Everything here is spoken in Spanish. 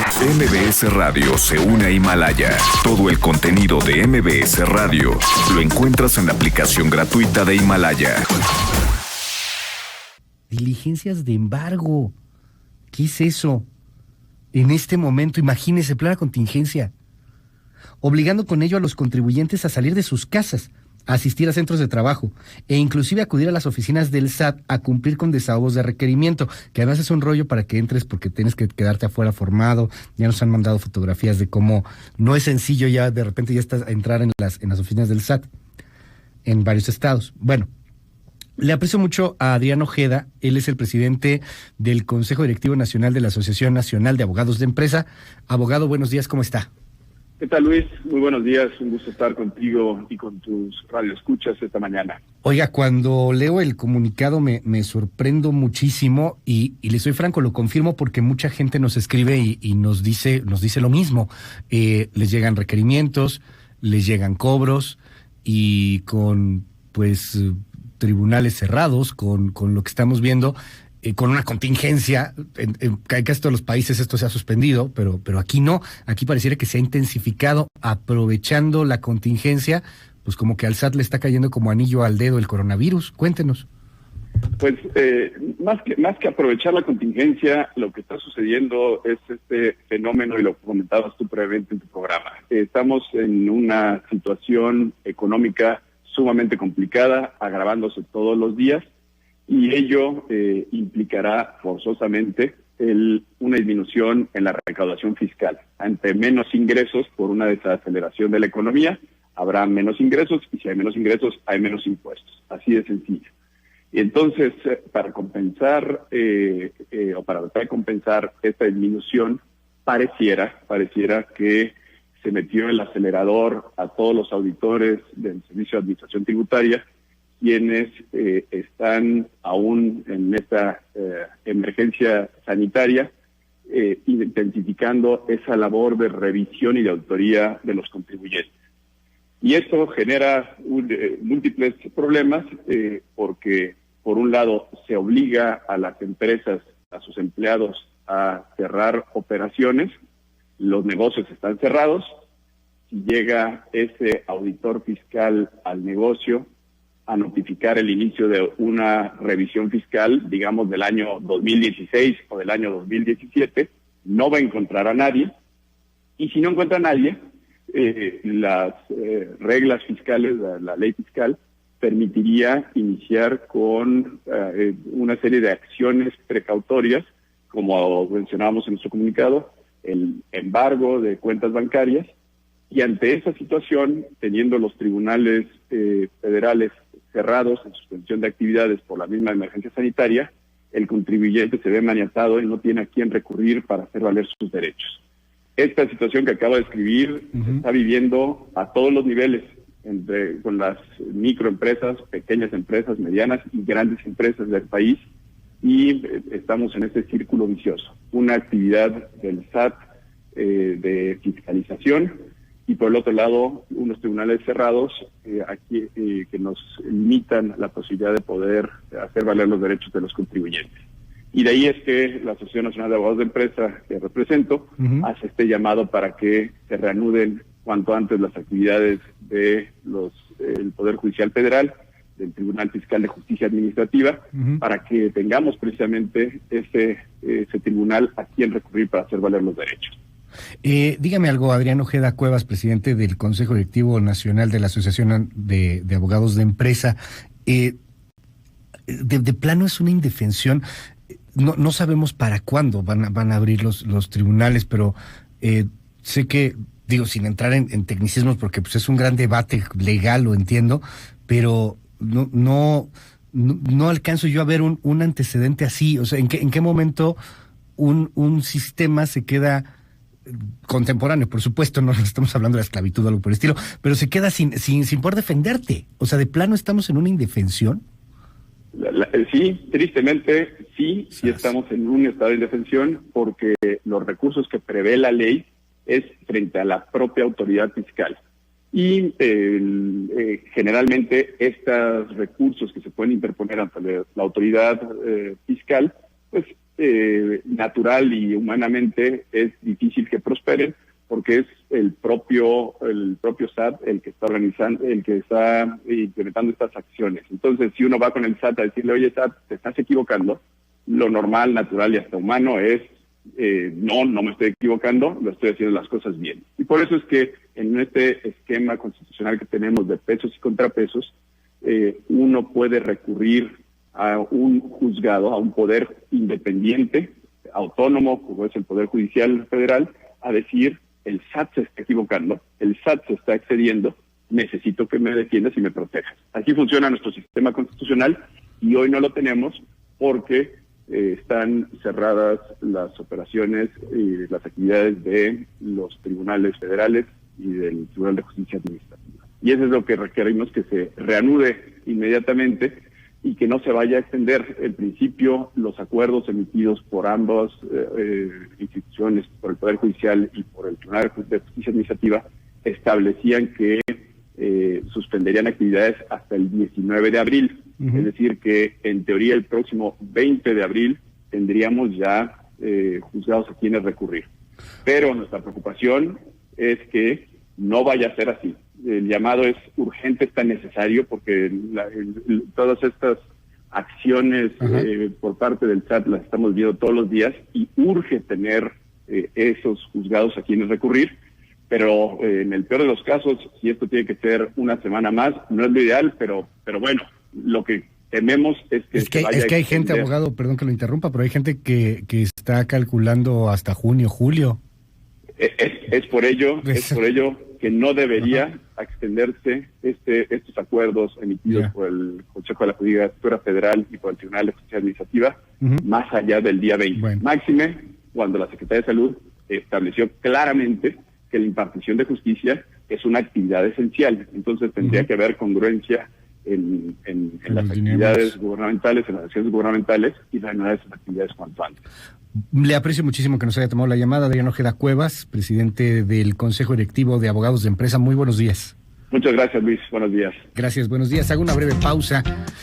MBS Radio se une a Himalaya. Todo el contenido de MBS Radio lo encuentras en la aplicación gratuita de Himalaya. Diligencias de embargo. ¿Qué es eso? En este momento, imagínese, plena contingencia. Obligando con ello a los contribuyentes a salir de sus casas, a asistir a centros de trabajo e inclusive acudir a las oficinas del SAT a cumplir con desahogos de requerimiento, que además es un rollo para que entres porque tienes que quedarte afuera formado. Ya nos han mandado fotografías de cómo no es sencillo ya de repente ya estás a entrar en las oficinas del SAT en varios estados. Bueno, le aprecio mucho a Adrián Ojeda. Él es el presidente del Consejo Directivo Nacional de la Asociación Nacional de Abogados de Empresa. Abogado, buenos días, ¿cómo está? ¿Qué tal, Luis? Muy buenos días, un gusto estar contigo y con tus radioescuchas esta mañana. Oiga, cuando leo el comunicado me sorprendo muchísimo y le soy franco, lo confirmo porque mucha gente nos escribe y nos dice lo mismo. Les llegan requerimientos, les llegan cobros y con tribunales cerrados, con lo que estamos viendo, con una contingencia. En casi todos los países esto se ha suspendido, pero aquí no. Aquí pareciera que se ha intensificado, aprovechando la contingencia, pues como que al SAT le está cayendo como anillo al dedo el coronavirus. Cuéntenos. Pues más que aprovechar la contingencia, lo que está sucediendo es este fenómeno, y lo comentabas tú previamente en tu programa. Estamos en una situación económica sumamente complicada, agravándose todos los días, y ello implicará forzosamente una disminución en la recaudación fiscal. Ante menos ingresos por una desaceleración de la economía, habrá menos ingresos, y si hay menos ingresos, hay menos impuestos. Así de sencillo. Y entonces, para compensar para tratar de compensar esta disminución, pareciera que se metió el acelerador a todos los auditores del Servicio de Administración Tributaria, quienes están aún en esta emergencia sanitaria, intensificando esa labor de revisión y de auditoría de los contribuyentes. Y esto genera múltiples problemas, porque por un lado se obliga a las empresas, a sus empleados, a cerrar operaciones. Los negocios están cerrados. Si llega ese auditor fiscal al negocio a notificar el inicio de una revisión fiscal, digamos del año 2016 o del año 2017, no va a encontrar a nadie. Y si no encuentra a nadie, las reglas fiscales, la ley fiscal, permitiría iniciar con una serie de acciones precautorias, como mencionábamos en nuestro comunicado, el embargo de cuentas bancarias. Y ante esa situación, teniendo los tribunales federales cerrados en suspensión de actividades por la misma emergencia sanitaria, el contribuyente se ve maniatado y no tiene a quién recurrir para hacer valer sus derechos. Esta situación que acabo de describir se está viviendo a todos los niveles, con las microempresas, pequeñas empresas, medianas y grandes empresas del país, y estamos en este círculo vicioso. Una actividad del SAT de fiscalización, y por el otro lado, unos tribunales cerrados aquí que nos limitan la posibilidad de poder hacer valer los derechos de los contribuyentes. Y de ahí es que la Asociación Nacional de Abogados de Empresa, que represento, hace este llamado para que se reanuden cuanto antes las actividades de el Poder Judicial Federal, del Tribunal Fiscal de Justicia Administrativa, para que tengamos precisamente ese tribunal a quien recurrir para hacer valer los derechos. Dígame algo, Adrián Ojeda Cuevas, presidente del Consejo Directivo Nacional de la Asociación de Abogados de Empresa. De plano es una indefensión. No sabemos para cuándo van a abrir los tribunales, pero sé que, digo, sin entrar en tecnicismos, porque pues es un gran debate legal, lo entiendo, pero no alcanzo yo a ver un antecedente así. O sea, ¿en qué momento un sistema se queda contemporáneo? Por supuesto, no estamos hablando de la esclavitud o algo por el estilo, pero se queda sin poder defenderte. O sea, ¿de plano estamos en una indefensión? Sí, tristemente, sí estamos en un estado de indefensión, porque los recursos que prevé la ley es frente a la propia autoridad fiscal. Y generalmente estos recursos que se pueden interponer ante la autoridad fiscal, pues natural y humanamente es difícil que prosperen, porque es el propio SAT el que está organizando, el que está implementando estas acciones. Entonces, si uno va con el SAT a decirle, oye SAT, te estás equivocando, lo normal, natural y hasta humano es, no me estoy equivocando, lo estoy haciendo las cosas bien. Y por eso es que en este esquema constitucional que tenemos de pesos y contrapesos, uno puede recurrir a un juzgado, a un poder independiente, autónomo, como es el Poder Judicial Federal, a decir, el SAT se está equivocando, el SAT se está excediendo, necesito que me defiendas y me protejas. Así funciona nuestro sistema constitucional y hoy no lo tenemos porque están cerradas las operaciones y las actividades de los tribunales federales y del Tribunal de Justicia Administrativa. Y eso es lo que requerimos, que se reanude inmediatamente y que no se vaya a extender. El principio, los acuerdos emitidos por ambas instituciones, por el Poder Judicial y por el Tribunal de Justicia Administrativa, establecían que suspenderían actividades hasta el 19 de abril. Es decir, que en teoría el próximo 20 de abril tendríamos ya juzgados a quienes recurrir. Pero nuestra preocupación es que no vaya a ser así. El llamado es urgente, es tan necesario, porque todas estas acciones por parte del SAT las estamos viendo todos los días y urge tener esos juzgados a quienes recurrir, pero en el peor de los casos, si esto tiene que ser una semana más, no es lo ideal, pero bueno, lo que tememos es que hay gente, abogado, perdón que lo interrumpa, pero hay gente que está calculando hasta junio, julio. Es por ello que no debería extenderse estos acuerdos emitidos por el Consejo de la Judicatura Federal y por el Tribunal de Justicia Administrativa más allá del día 20. Bueno. Máxime cuando la Secretaría de Salud estableció claramente que la impartición de justicia es una actividad esencial. Entonces tendría que haber congruencia en las actividades gubernamentales, en las acciones gubernamentales y reanudar esas actividades cuanto antes. Le aprecio muchísimo que nos haya tomado la llamada. Adrián Ojeda Cuevas, presidente del Consejo Directivo de Abogados de Empresa. Muy buenos días. Muchas gracias, Luis. Buenos días. Gracias, buenos días. Hago una breve pausa.